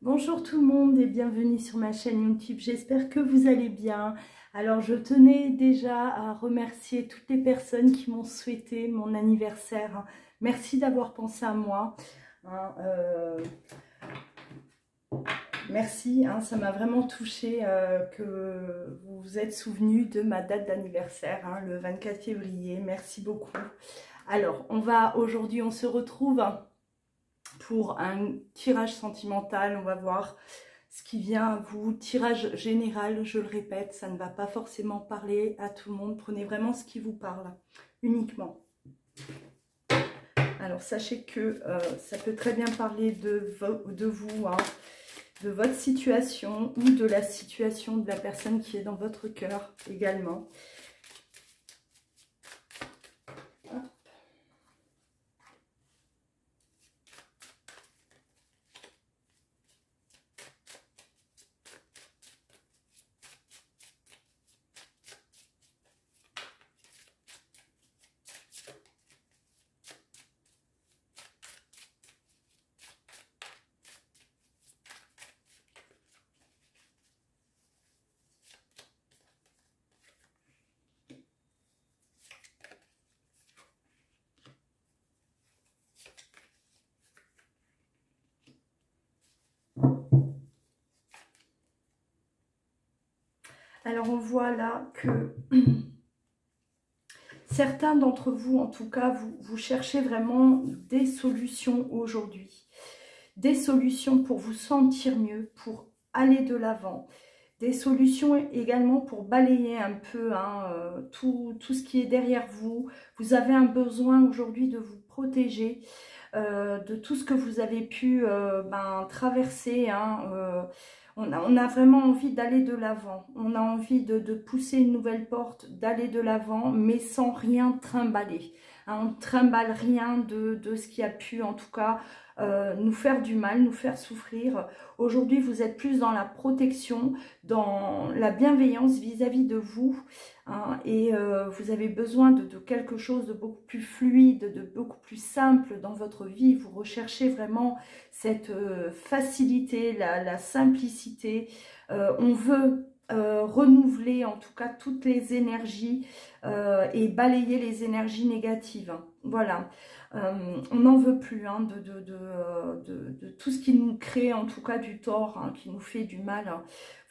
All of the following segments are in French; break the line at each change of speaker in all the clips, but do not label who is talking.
Bonjour tout le monde et bienvenue sur ma chaîne YouTube, j'espère que vous allez bien. Alors je tenais déjà à remercier toutes les personnes qui m'ont souhaité mon anniversaire. Merci d'avoir pensé à moi. Merci, ça m'a vraiment touchée que vous vous êtes souvenu de ma date d'anniversaire, le 24 février. Merci beaucoup. Alors aujourd'hui on se retrouve pour un tirage sentimental. On va voir ce qui vient à vous. Tirage général, je le répète, ça ne va pas forcément parler à tout le monde. Prenez vraiment ce qui vous parle, uniquement. Alors sachez que ça peut très bien parler de vous, de votre situation ou de la situation de la personne qui est dans votre cœur également. Alors on voit là que certains d'entre vous, en tout cas, vous cherchez vraiment des solutions aujourd'hui. Des solutions pour vous sentir mieux, pour aller de l'avant. Des solutions également pour balayer un peu tout ce qui est derrière vous. Vous avez un besoin aujourd'hui de vous protéger de tout ce que vous avez pu traverser. On a vraiment envie d'aller de l'avant. On a envie de pousser une nouvelle porte, d'aller de l'avant, mais sans rien trimballer. On ne trimballe rien de ce qui a pu, en tout cas, nous faire du mal, nous faire souffrir. Aujourd'hui, vous êtes plus dans la protection, dans la bienveillance vis-à-vis de vous. Et vous avez besoin de quelque chose de beaucoup plus fluide, de beaucoup plus simple dans votre vie. Vous recherchez vraiment cette facilité, la simplicité. On veut renouveler en tout cas toutes les énergies et balayer les énergies négatives. Voilà. On n'en veut plus de tout ce qui nous crée en tout cas du tort, qui nous fait du mal.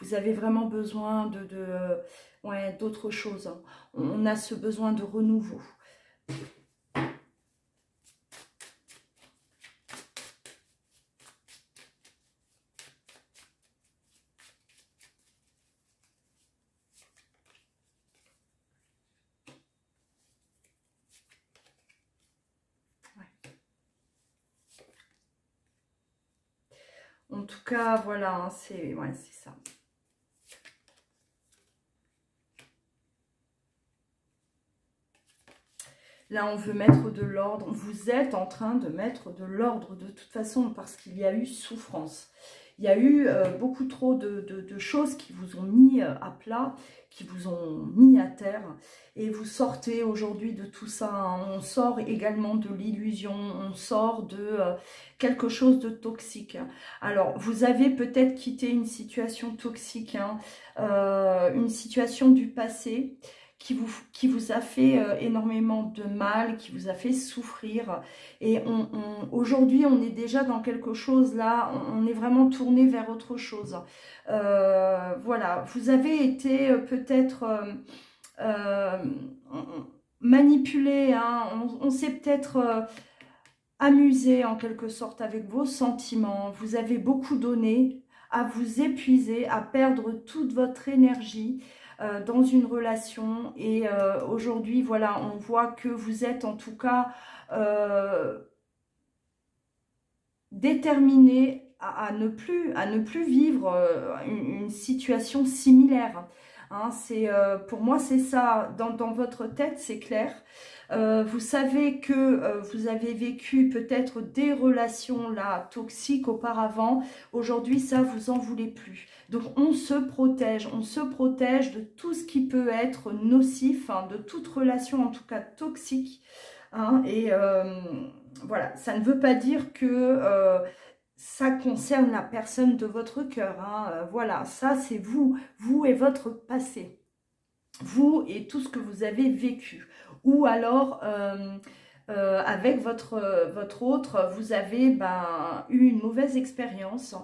Vous avez vraiment besoin d'autre chose. On a ce besoin de renouveau. En tout cas, voilà, c'est ça. Là, on veut mettre de l'ordre. Vous êtes en train de mettre de l'ordre de toute façon parce qu'il y a eu souffrance. Il y a eu beaucoup trop de choses qui vous ont mis à plat, qui vous ont mis à terre. Et vous sortez aujourd'hui de tout ça. On sort également de l'illusion. On sort de quelque chose de toxique. Alors, vous avez peut-être quitté une situation toxique, une situation du passé qui vous a fait énormément de mal, qui vous a fait souffrir. Et aujourd'hui, on est déjà dans quelque chose là, on est vraiment tourné vers autre chose. Voilà, vous avez été peut-être manipulé, on s'est peut-être amusé en quelque sorte avec vos sentiments. Vous avez beaucoup donné, à vous épuiser, à perdre toute votre énergie dans une relation. Et aujourd'hui, voilà, on voit que vous êtes en tout cas déterminé à ne plus vivre une situation similaire. Pour moi, c'est ça. Dans votre tête, c'est clair. Vous savez que vous avez vécu peut-être des relations là toxiques auparavant. Aujourd'hui, ça, vous en voulez plus. Donc, on se protège de tout ce qui peut être nocif, de toute relation en tout cas toxique. Et voilà, ça ne veut pas dire que ça concerne la personne de votre cœur. Hein. Voilà, ça c'est vous, vous et votre passé. Vous et tout ce que vous avez vécu. Ou alors, avec votre autre, vous avez eu une mauvaise expérience.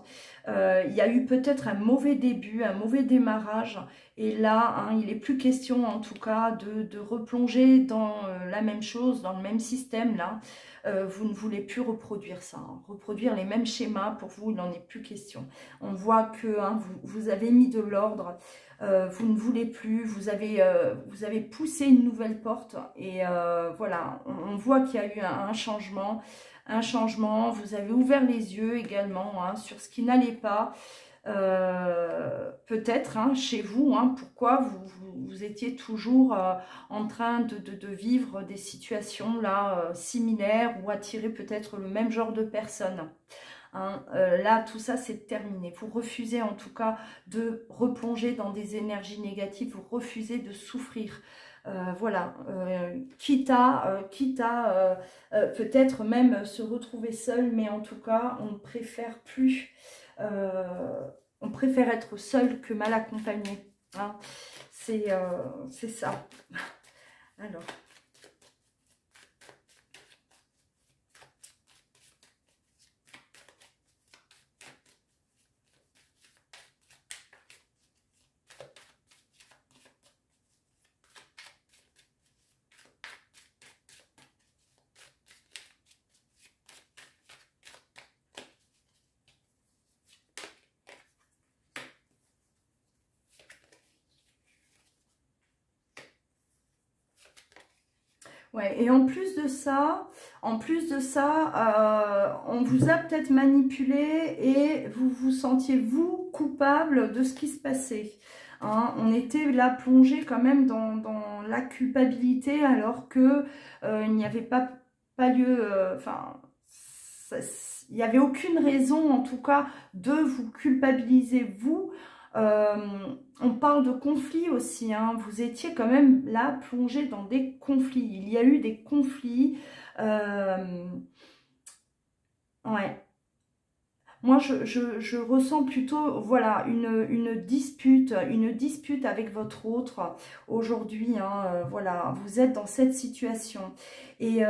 Il y a eu peut-être un mauvais début, un mauvais démarrage. Et là, hein, il n'est plus question en tout cas de replonger dans la même chose, dans le même système là. Vous ne voulez plus reproduire ça, hein. Reproduire les mêmes schémas, pour vous, il n'en est plus question. On voit que hein, vous avez mis de l'ordre, vous ne voulez plus, vous avez poussé une nouvelle porte et voilà, on voit qu'il y a eu un changement, vous avez ouvert les yeux également hein, sur ce qui n'allait pas. Peut-être hein, chez vous, hein, pourquoi vous étiez toujours en train de vivre des situations là similaires ou attirer peut-être le même genre de personnes. Hein, là, tout ça, c'est terminé. Vous refusez en tout cas de replonger dans des énergies négatives, vous refusez de souffrir. Voilà, quitte à peut-être même se retrouver seul, mais en tout cas, on ne préfère plus... on préfère être seul que mal accompagné. Hein. C'est ça. Alors. Ouais, et en plus de ça, on vous a peut-être manipulé et vous vous sentiez, vous, coupable de ce qui se passait. Hein, on était là plongé quand même dans la culpabilité alors que il n'y avait pas lieu, enfin, il n'y avait aucune raison en tout cas de vous culpabiliser, vous. On parle de conflits aussi, hein. Vous étiez quand même là plongé dans des conflits. Il y a eu des conflits. Ouais. Moi, je ressens plutôt, voilà, une dispute avec votre autre aujourd'hui. Hein, voilà, vous êtes dans cette situation et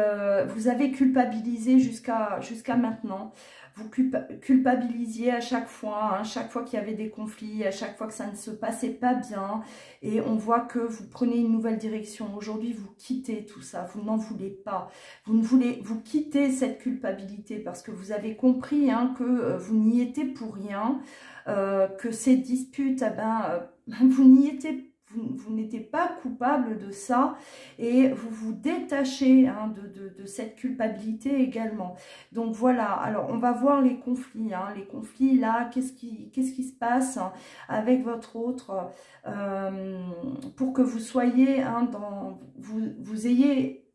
vous avez culpabilisé jusqu'à maintenant. Vous culpabilisiez à chaque fois qu'il y avait des conflits, à chaque fois que ça ne se passait pas bien. Et on voit que vous prenez une nouvelle direction. Aujourd'hui, vous quittez tout ça, vous n'en voulez pas. Vous quittez cette culpabilité parce que vous avez compris hein, que vous n'y étiez pour rien, que ces disputes, vous n'y étiez vous n'étiez pas coupable de ça et vous vous détachez hein, de cette culpabilité également. Donc voilà, alors on va voir les conflits. Hein, les conflits là, qu'est-ce qui se passe hein, avec votre autre pour que vous soyez, hein, vous ayez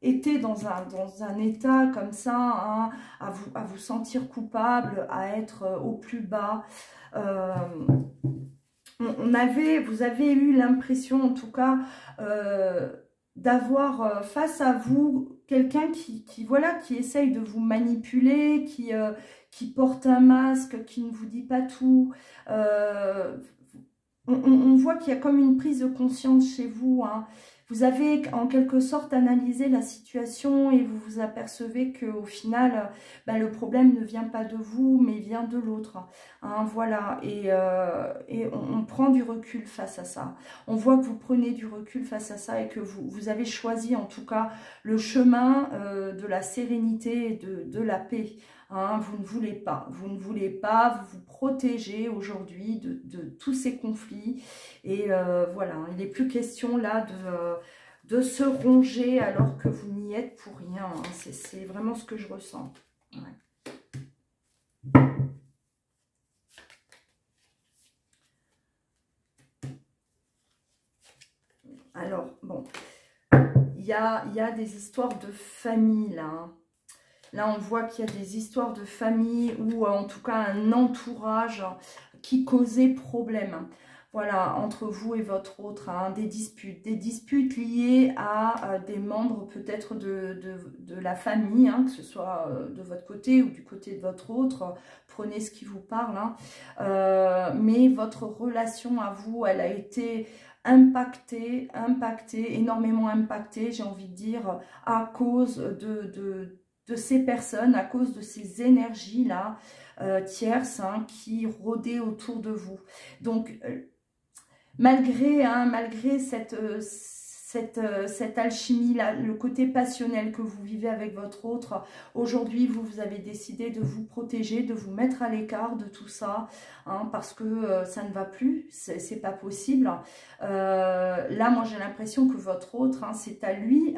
été dans un état comme ça, hein, à vous sentir coupable, à être au plus bas. Vous avez eu l'impression, en tout cas, d'avoir face à vous quelqu'un qui essaye de vous manipuler, qui porte un masque, qui ne vous dit pas tout. On voit qu'il y a comme une prise de conscience chez vous, hein. Vous avez en quelque sorte analysé la situation et vous vous apercevez qu'au final, le problème ne vient pas de vous, mais vient de l'autre. Hein, voilà, et on prend du recul face à ça. On voit que vous prenez du recul face à ça et que vous avez choisi en tout cas le chemin de la sérénité et de la paix. Hein, vous ne voulez pas, vous vous protégez aujourd'hui de tous ces conflits et voilà, il n'est plus question là de se ronger alors que vous n'y êtes pour rien, hein. C'est vraiment ce que je ressens. Ouais. Alors, bon, il y a des histoires de famille là, hein. Là, on voit qu'il y a des histoires de famille ou en tout cas un entourage qui causait problème. voilà, entre vous et votre autre, hein, des disputes liées à des membres peut-être de la famille, hein, que ce soit de votre côté ou du côté de votre autre, prenez ce qui vous parle, hein. Mais votre relation à vous, elle a été impactée, énormément impactée, j'ai envie de dire, à cause de ces personnes, à cause de ces énergies-là, tierces, hein, qui rôdaient autour de vous. Donc, malgré cette alchimie, là, le côté passionnel que vous vivez avec votre autre, aujourd'hui, vous avez décidé de vous protéger, de vous mettre à l'écart de tout ça, hein, parce que ça ne va plus, c'est pas possible. Là, moi, j'ai l'impression que votre autre, hein, c'est à lui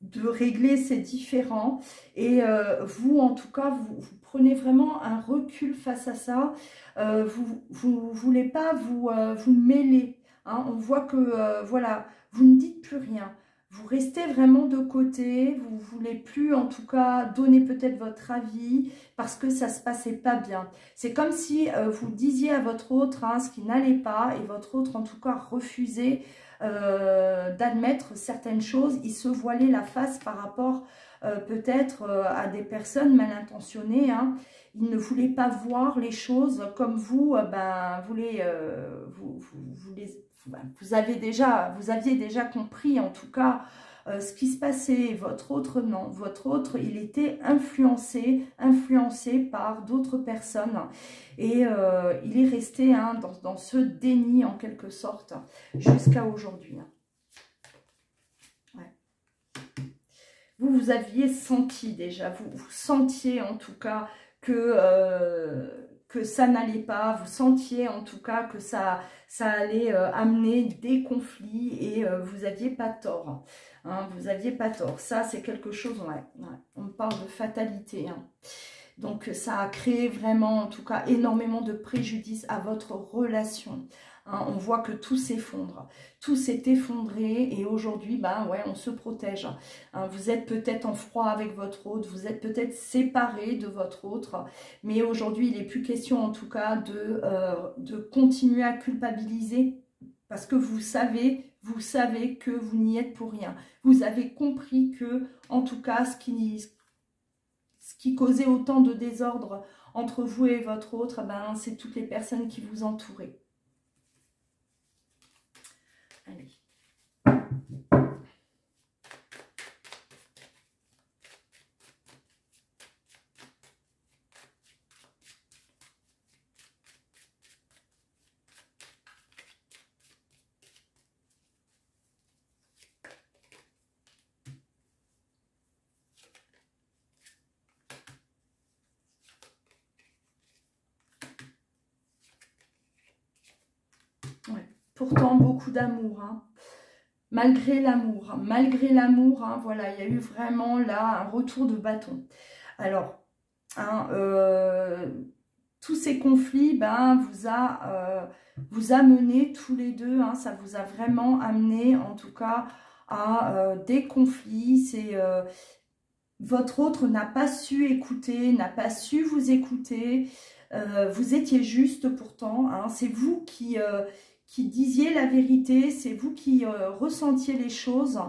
de régler ces différends, et vous en tout cas vous prenez vraiment un recul face à ça, vous voulez pas vous mêler, hein. On voit que voilà, vous ne dites plus rien, vous restez vraiment de côté, vous voulez plus en tout cas donner peut-être votre avis parce que ça se passait pas bien. C'est comme si vous disiez à votre autre, hein, ce qui n'allait pas, et votre autre en tout cas refusait d'admettre certaines choses, il se voilait la face par rapport peut-être à des personnes mal intentionnées, hein. Il ne voulait pas voir les choses comme vous, vous aviez déjà compris en tout cas ce qui se passait. Votre autre, non, votre autre, il était influencé par d'autres personnes, et il est resté, hein, dans ce déni en quelque sorte jusqu'à aujourd'hui, hein. Ouais. Vous aviez senti déjà, vous sentiez en tout cas que ça n'allait pas, vous sentiez en tout cas que ça allait amener des conflits, et vous n'aviez pas tort, hein, vous n'aviez pas tort. Ça, c'est quelque chose, ouais, on parle de fatalité, hein. Donc, ça a créé vraiment, en tout cas, énormément de préjudice à votre relation, hein. On voit que tout s'effondre, tout s'est effondré, et aujourd'hui, ben ouais, on se protège, hein. Vous êtes peut-être en froid avec votre autre, vous êtes peut-être séparés de votre autre, mais aujourd'hui, il n'est plus question, en tout cas, de continuer à culpabiliser, parce que vous savez que vous n'y êtes pour rien. Vous avez compris que, en tout cas, ce qui causait autant de désordre entre vous et votre autre, ben, c'est toutes les personnes qui vous entouraient. Allez. Ouais. Pourtant, beaucoup d'amour, hein. Malgré l'amour, hein, voilà, il y a eu vraiment là un retour de bâton. Alors, hein, tous ces conflits, ben, vous a mené tous les deux, hein, ça vous a vraiment amené en tout cas à des conflits. C'est votre autre n'a pas su écouter, n'a pas su vous écouter. Vous étiez juste pourtant, hein, c'est vous qui disiez la vérité, c'est vous qui ressentiez les choses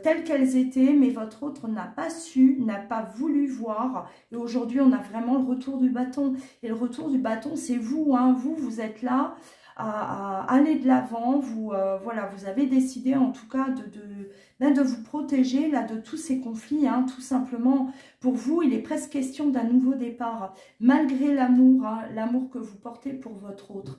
telles qu'elles étaient, mais votre autre n'a pas su, n'a pas voulu voir, et aujourd'hui on a vraiment le retour du bâton, et le retour du bâton c'est vous, hein, vous êtes là à aller de l'avant, voilà, vous avez décidé en tout cas de vous protéger là de tous ces conflits, hein, tout simplement. Pour vous, il est presque question d'un nouveau départ, malgré l'amour, hein, l'amour que vous portez pour votre autre.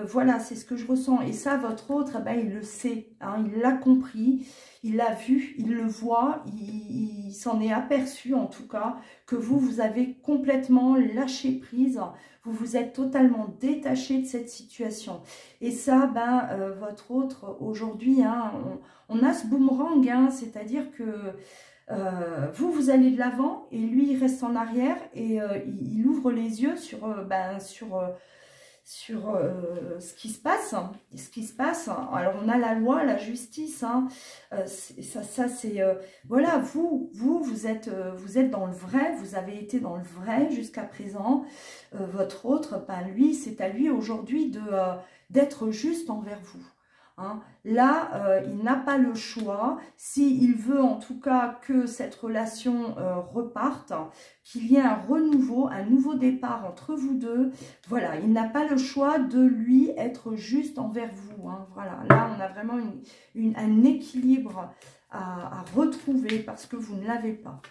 Voilà, c'est ce que je ressens, et ça, votre autre, ben, il le sait, hein, il l'a compris, il l'a vu, il le voit, il s'en est aperçu en tout cas, que vous avez complètement lâché prise, vous vous êtes totalement détaché de cette situation. Et ça, ben, votre autre, aujourd'hui, hein, on a ce boomerang, hein, c'est-à-dire que vous allez de l'avant, et lui, il reste en arrière, et il ouvre les yeux sur ce qui se passe. Alors, on a la loi, la justice. Hein. Ça c'est... voilà, vous êtes dans le vrai. Vous avez été dans le vrai jusqu'à présent. Votre autre, ben, lui, c'est à lui aujourd'hui d'être juste envers vous. Hein. Là, il n'a pas le choix, s'il veut en tout cas que cette relation reparte, qu'il y ait un renouveau, un nouveau départ entre vous deux. Voilà, il n'a pas le choix de lui être juste envers vous. Hein. Voilà, là on a vraiment un équilibre à retrouver parce que vous ne l'avez pas.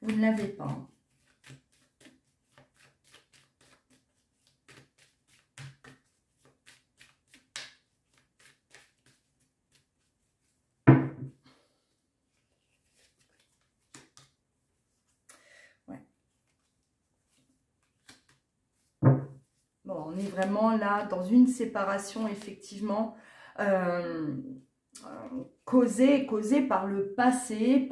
Vous ne l'avez pas. Bon, on est vraiment là dans une séparation, effectivement, causée par le passé,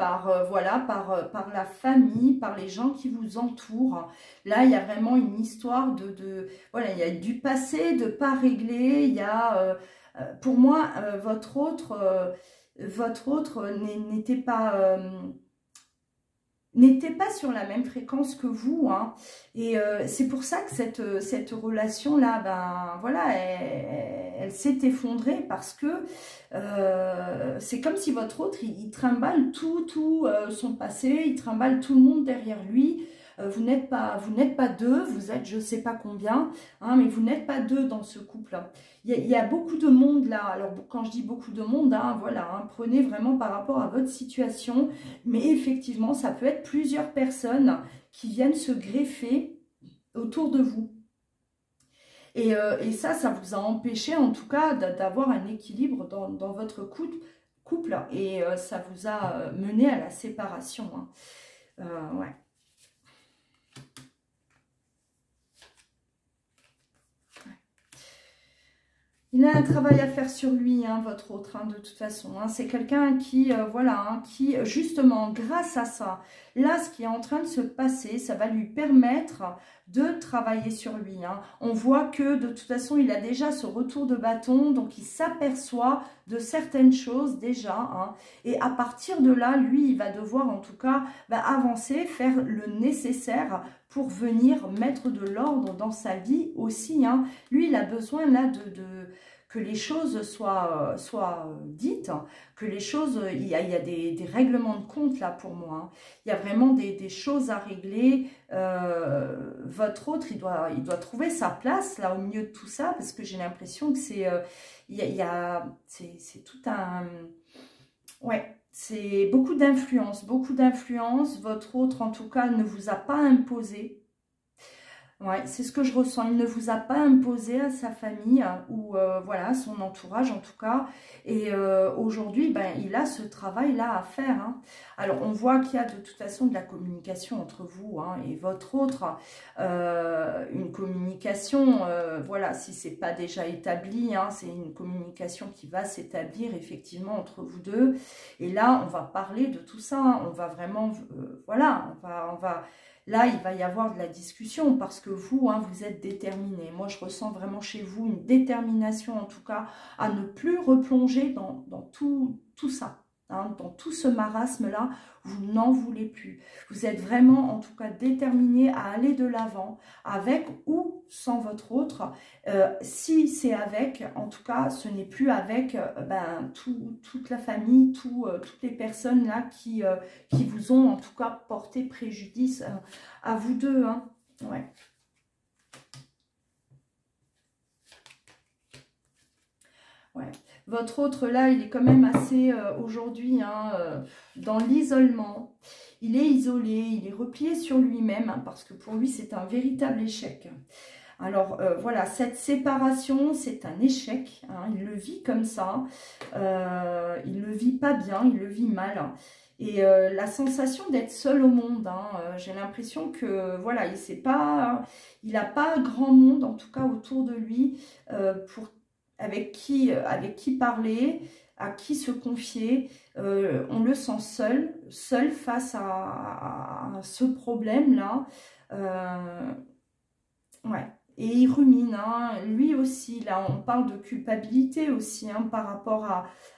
voilà, par la famille, par les gens qui vous entourent. Là, il y a vraiment une histoire voilà, il y a du passé, de pas régler. Il y a, pour moi, votre autre n'était pas sur la même fréquence que vous, hein. Et c'est pour ça que cette relation-là, ben voilà, elle s'est effondrée parce que c'est comme si votre autre, il trimballe tout son passé, il trimballe tout le monde derrière lui. Vous n'êtes pas deux, vous êtes je ne sais pas combien, hein, mais vous n'êtes pas deux dans ce couple. Il y a beaucoup de monde là. Alors quand je dis beaucoup de monde, hein, voilà, hein, prenez vraiment par rapport à votre situation. Mais effectivement, ça peut être plusieurs personnes qui viennent se greffer autour de vous. Et ça vous a empêché en tout cas d'avoir un équilibre dans votre couple. Et ça vous a mené à la séparation. Hein. Ouais. Il a un travail à faire sur lui, hein, votre autre, hein, de toute façon. Hein. C'est quelqu'un qui, voilà, hein, qui, justement, grâce à ça, là, ce qui est en train de se passer, ça va lui permettre de travailler sur lui. Hein. On voit que, de toute façon, il a déjà ce retour de bâton, donc il s'aperçoit de certaines choses déjà. Hein. Et à partir de là, lui, il va devoir, en tout cas, avancer, faire le nécessaire pour venir mettre de l'ordre dans sa vie aussi. Hein. Lui, il a besoin là que les choses soient dites, que les choses, il y a des règlements de compte là pour moi. Hein. Il y a vraiment des choses à régler. Votre autre, il doit trouver sa place là au milieu de tout ça parce que j'ai l'impression que c'est c'est tout un... Ouais. C'est beaucoup d'influence, Votre autre, en tout cas, ne vous a pas imposé. Ouais, c'est ce que je ressens. Il ne vous a pas imposé à sa famille ou voilà, son entourage en tout cas. Et aujourd'hui, il a ce travail-là à faire. Hein. Alors, on voit qu'il y a de toute façon de la communication entre vous hein, et votre autre. Une communication, voilà, si c'est pas déjà établi, hein, c'est une communication qui va s'établir effectivement entre vous deux. Et là, on va parler de tout ça. Hein. On va vraiment, voilà, on va là, il va y avoir de la discussion parce que vous, hein, vous êtes déterminé. Moi, je ressens vraiment chez vous une détermination, en tout cas, à ne plus replonger dans tout ça. Hein, dans tout ce marasme-là, vous n'en voulez plus. Vous êtes vraiment, en tout cas, déterminé à aller de l'avant, avec ou sans votre autre. Si c'est avec, en tout cas, ce n'est plus avec toute la famille, toutes les personnes là qui vous ont, en tout cas, porté préjudice à vous deux. Hein. Ouais. Ouais. Votre autre, là, il est quand même assez, aujourd'hui, hein, dans l'isolement. Il est isolé, il est replié sur lui-même, hein, parce que pour lui, c'est un véritable échec. Alors, voilà, cette séparation, c'est un échec. Hein, il le vit comme ça. Il le vit pas bien, il le vit mal. Et la sensation d'être seul au monde, hein, j'ai l'impression que, voilà, il n'a pas grand monde, en tout cas, autour de lui, avec qui parler, à qui se confier. On le sent seul face à ce problème-là. Ouais. Et il rumine, hein, lui aussi, là on parle de culpabilité aussi, hein, par rapport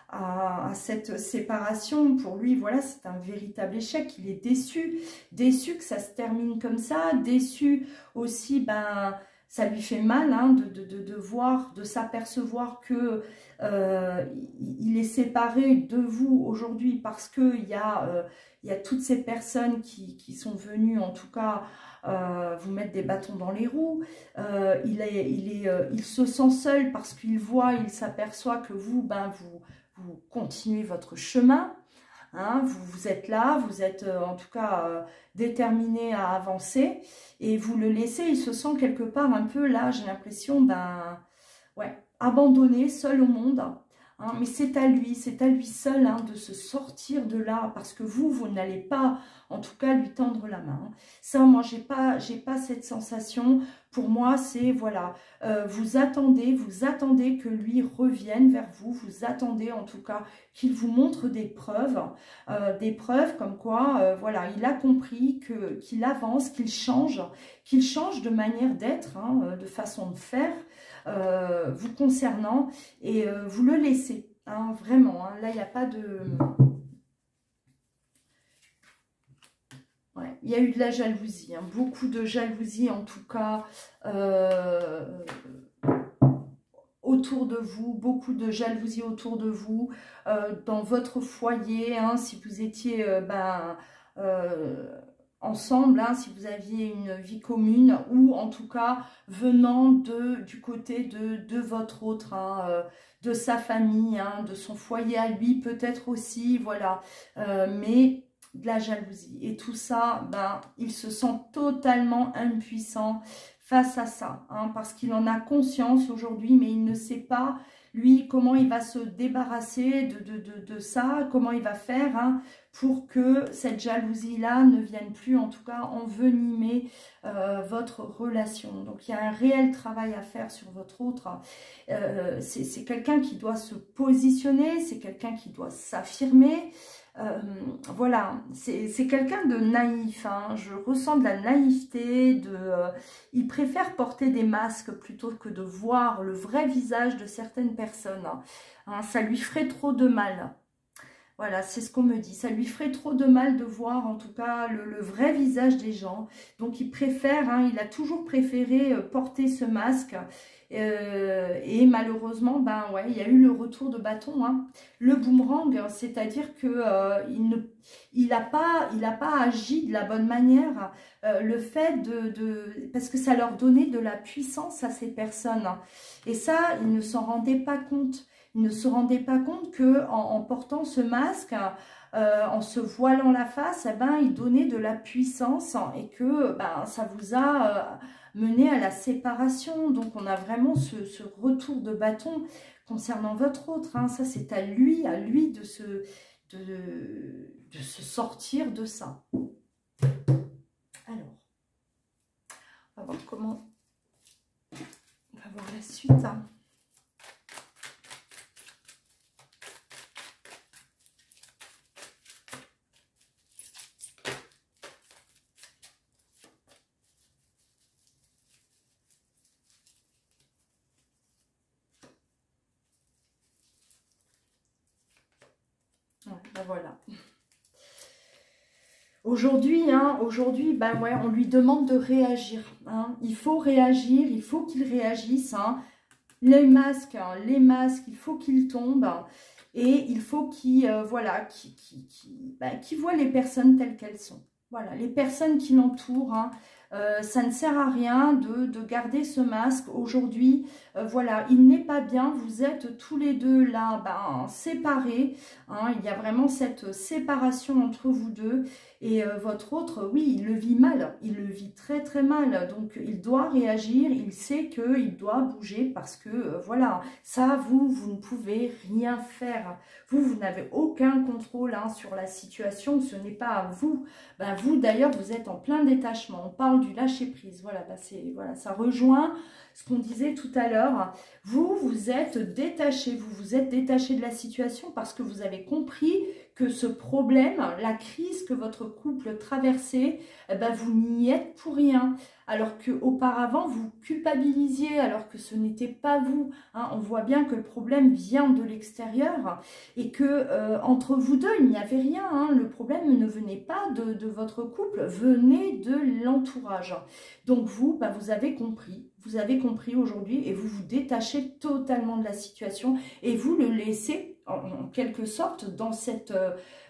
à cette séparation. Pour lui, voilà, c'est un véritable échec, il est déçu, déçu que ça se termine comme ça, déçu aussi, ben, ça lui fait mal, hein, de voir, de s'apercevoir que il est séparé de vous aujourd'hui parce qu'il y a toutes ces personnes qui sont venues, en tout cas, vous mettre des bâtons dans les roues. Il se sent seul parce qu'il voit, il s'aperçoit que vous, ben, vous continuez votre chemin. Hein, vous êtes là, vous êtes en tout cas déterminé à avancer et vous le laissez, il se sent quelque part un peu là, j'ai l'impression, ben, ouais, abandonné, seul au monde. Hein, mais c'est à lui seul, hein, de se sortir de là, parce que vous n'allez pas, en tout cas, lui tendre la main. Ça, moi, j'ai pas cette sensation. Pour moi, c'est, voilà, vous attendez que lui revienne vers vous, vous attendez, en tout cas, qu'il vous montre des preuves comme quoi, voilà, il a compris qu'il avance, qu'il change de manière d'être, hein, de façon de faire, vous concernant, et vous le laissez, hein, vraiment, hein, là il n'y a pas de... Ouais, il y a eu de la jalousie, hein, beaucoup de jalousie en tout cas, autour de vous, beaucoup de jalousie autour de vous, dans votre foyer, hein, si vous étiez ensemble, hein, si vous aviez une vie commune, ou en tout cas venant du côté de votre autre, hein, de sa famille, hein, de son foyer à lui peut-être aussi, voilà, mais de la jalousie. Et tout ça, ben, il se sent totalement impuissant face à ça, hein, parce qu'il en a conscience aujourd'hui, mais il ne sait pas, lui, comment il va se débarrasser de ça, comment il va faire, hein, pour que cette jalousie-là ne vienne plus, en tout cas, envenimer votre relation. Donc, il y a un réel travail à faire sur votre autre. C'est quelqu'un qui doit se positionner, c'est quelqu'un qui doit s'affirmer. Voilà, c'est quelqu'un de naïf, hein. Je ressens de la naïveté, il préfère porter des masques plutôt que de voir le vrai visage de certaines personnes, hein. Ça lui ferait trop de mal. Voilà, c'est ce qu'on me dit. Ça lui ferait trop de mal de voir, en tout cas, le vrai visage des gens. Donc, il préfère, hein, il a toujours préféré porter ce masque. Et malheureusement, ben ouais, il y a eu le retour de bâton, hein. Le boomerang, c'est-à-dire que il a pas agi de la bonne manière. Le fait parce que ça leur donnait de la puissance à ces personnes. Et ça, ils ne s'en rendaient pas compte. Il ne se rendait pas compte que en portant ce masque, en se voilant la face, eh ben, il donnait de la puissance et que ben, ça vous a mené à la séparation. Donc, on a vraiment ce retour de bâton concernant votre autre, hein. Ça, c'est à lui de se sortir de ça. Alors, on va voir comment... On va voir la suite, hein. Ben voilà. Aujourd'hui, hein, ben ouais, on lui demande de réagir, hein. Il faut réagir, il faut qu'il réagisse, hein. Les masques, il faut qu'ils tombent. Et il faut qu'il voilà, qu'il voit les personnes telles qu'elles sont. Voilà, les personnes qui l'entourent, hein. Ça ne sert à rien de garder ce masque. Aujourd'hui, voilà, il n'est pas bien. Vous êtes tous les deux là, ben, séparés, hein. Il y a vraiment cette séparation entre vous deux. Et votre autre, oui, il le vit mal. Il le vit très très mal. Donc, il doit réagir. Il sait qu'il doit bouger parce que, voilà, ça, vous ne pouvez rien faire. Vous n'avez aucun contrôle, hein, sur la situation. Ce n'est pas à vous. Ben, vous, d'ailleurs, vous êtes en plein détachement. On parle du lâcher-prise. Voilà, ben voilà, ça rejoint ce qu'on disait tout à l'heure. Vous êtes détaché. Vous êtes détaché de la situation parce que vous avez compris que ce problème, la crise que votre couple traversait, eh ben, vous n'y êtes pour rien. Alors qu'auparavant, vous culpabilisiez, alors que ce n'était pas vous. Hein. On voit bien que le problème vient de l'extérieur et que entre vous deux, il n'y avait rien. Hein. Le problème ne venait pas de votre couple, venait de l'entourage. Donc vous, bah, vous avez compris aujourd'hui et vous vous détachez totalement de la situation et vous le laissez en quelque sorte dans cette...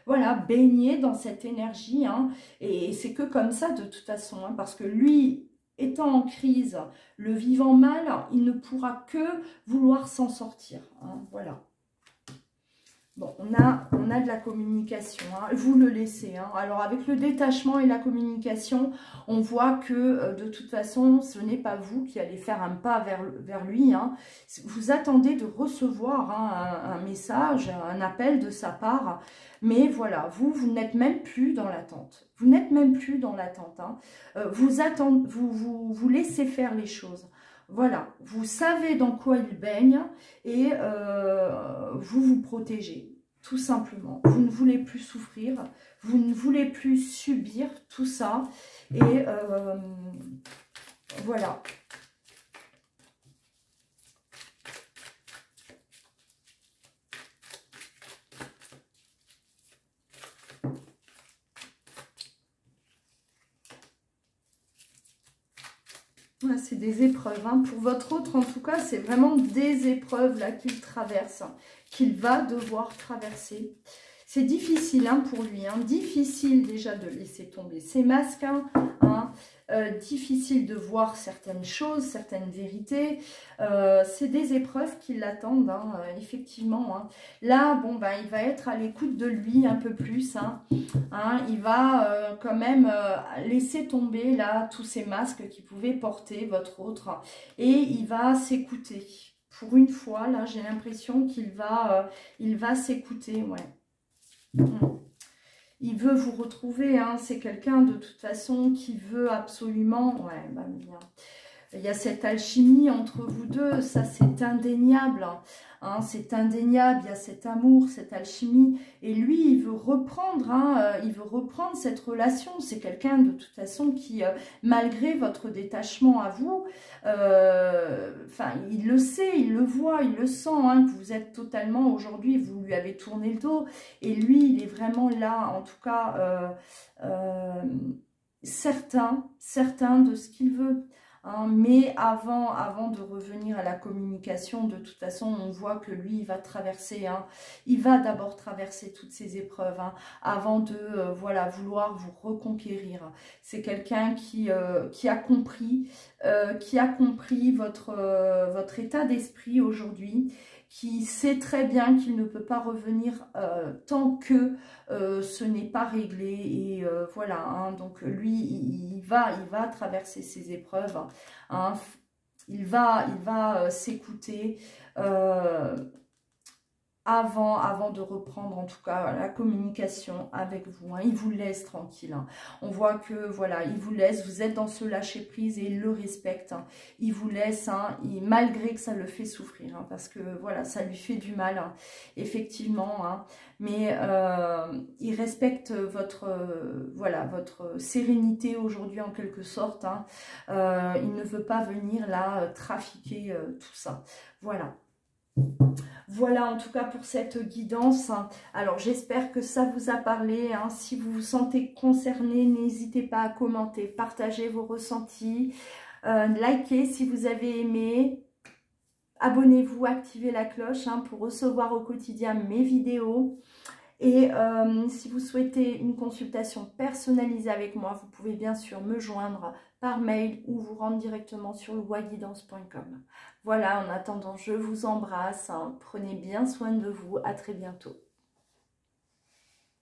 voilà, baigner dans cette énergie, hein, et c'est que comme ça de toute façon, hein, parce que lui, étant en crise, le vivant mal, il ne pourra que vouloir s'en sortir, hein, voilà. Bon, on a de la communication, hein, vous le laissez. Hein. Alors, avec le détachement et la communication, on voit que de toute façon, ce n'est pas vous qui allez faire un pas vers lui. Hein. Vous attendez de recevoir hein, un message, un appel de sa part. Mais voilà, vous n'êtes même plus dans l'attente. Vous n'êtes même plus dans l'attente. Hein. Vous laissez faire les choses. Voilà, vous savez dans quoi il baigne et vous vous protégez, tout simplement. Vous ne voulez plus souffrir, vous ne voulez plus subir tout ça et voilà. C'est des épreuves. Hein. Pour votre autre, en tout cas, c'est vraiment des épreuves là qu'il traverse, qu'il va devoir traverser. C'est difficile hein, pour lui. Hein. Difficile déjà de laisser tomber ses masques. Hein. Difficile de voir certaines choses, certaines vérités. C'est des épreuves qui l'attendent, hein, effectivement. Hein. Là, bon, ben, il va être à l'écoute de lui un peu plus. Hein. Il va quand même laisser tomber là tous ces masques qu'il pouvait porter, votre autre. Et il va s'écouter. Pour une fois, là, j'ai l'impression qu'il va, il va s'écouter, ouais. Il veut vous retrouver, hein. C'est quelqu'un de toute façon qui veut absolument... Ouais, bah bien. Il y a cette alchimie entre vous deux, ça c'est indéniable. Hein, c'est indéniable, il y a cet amour, cette alchimie. Et lui, il veut reprendre, hein, il veut reprendre cette relation. C'est quelqu'un de toute façon qui, malgré votre détachement à vous, enfin, il le sait, il le voit, il le sent, hein, que vous êtes totalement aujourd'hui, vous lui avez tourné le dos. Et lui, il est vraiment là, en tout cas, certain de ce qu'il veut. Hein, mais avant de revenir à la communication, de toute façon, on voit que lui, il va traverser, hein, il va d'abord traverser toutes ces épreuves, hein, avant de voilà, vouloir vous reconquérir. C'est quelqu'un qui a compris votre état d'esprit aujourd'hui, qui sait très bien qu'il ne peut pas revenir tant que ce n'est pas réglé. Et voilà, hein, donc lui, il va traverser ces épreuves. Hein, il va s'écouter avant de reprendre en tout cas la communication avec vous. Hein. Il vous laisse tranquille. Hein. On voit que voilà, il vous laisse, vous êtes dans ce lâcher prise et il le respecte. Hein. Il vous laisse, hein, malgré que ça le fait souffrir, hein, parce que voilà, ça lui fait du mal, hein, effectivement. Hein. Mais il respecte votre sérénité aujourd'hui en quelque sorte. Hein. Il ne veut pas venir là trafiquer tout ça. Voilà. Voilà en tout cas pour cette guidance. Alors j'espère que ça vous a parlé. Hein. Si vous vous sentez concerné, n'hésitez pas à commenter, partager vos ressentis, likez si vous avez aimé. Abonnez-vous, activez la cloche hein, pour recevoir au quotidien mes vidéos. Et si vous souhaitez une consultation personnalisée avec moi, vous pouvez bien sûr me joindre par mail ou vous rendre directement sur louaguidance.com. Voilà, en attendant, je vous embrasse. Hein, prenez bien soin de vous. À très bientôt.